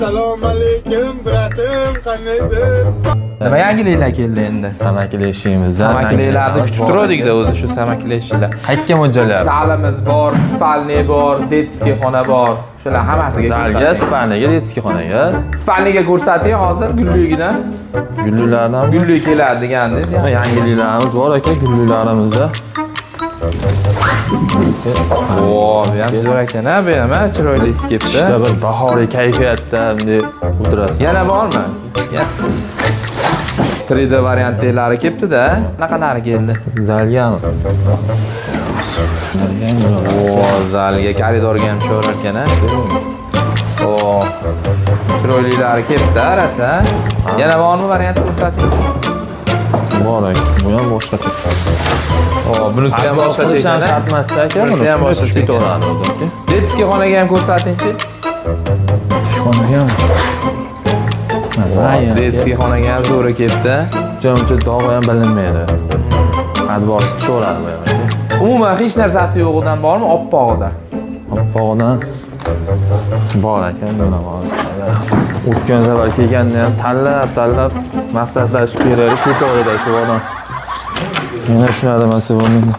Assalomu alaykum, bratim, qandaysizlar? Nima yangiliklar keldi endi? Samakilashimiz. Samakilashlarni kutib turuvdik-da o'zi shu samakilashlar. Qayerga mo'ljallab? Zalimiz bor, spalniy bor, detskiy xona bor. Shular hammasiga Zalga, spalniga, detskiy xonaga. Spalniga ko'rsating hozir gulligidan. Gullilardan Gulli keladi degandingiz. yangiliklarimiz bor aka, gullilarimizda. O, bu ham zo'r ekan-a, bu ham chiroyli skepda. Ishda bir bahoriy kayfiyatda bunday o'tirasiz. Yana bormi? 3D variantlari kelibdi-da. Qanaqalari keldi? Zalgami? O, zalga koridorga ham tushaverar ekan-a. O, chiroylilari kelibdi, arasa. Yana bormi variant ko'rsating? Bor aka, bu ham boshqacha. O, bunisi ham boshqacha ekan-a. Shart emas aka, buni ham boshqacha ketaveradi aka. Detskiy xonaga ham ko'rsatingchi. Xonaga ham. Detskiy xonaga ham zo'ri kelibdi. Uncha dog'i ham bilinmaydi. Adbor tushaveradi bu ham aka. Umuman hech narsasi yo'g'idan bormi? Oppog'idan. Oppog'idan bor aka, buni bor. O'tgan safar kelganda ham tanlab maslahatlashib beradi, ketaveradi shu odam. Yana shunaqa masa bo'lmaydi.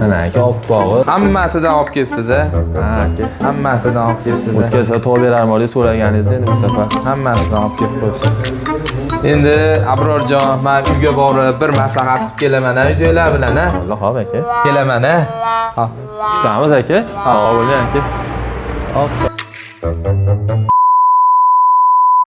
Mana aka oppog'i. Hammasidan olib kelibsiz-a? Ha aka. Hammasidan olib kelibsiz-a? O'tgan safar to'g'ri berarmi deb so'raganingizda endi bu safar Hammasidan olib kelib qo'yibsiz. Endi Abrorjon, men uyga borib bir maslahat qilib kelaman-a uydagilar bilan-a? Alloh xo'p aka. Kelaman-a? Ha. Kutamiz aka. Sog' bo'ling aka. Hop.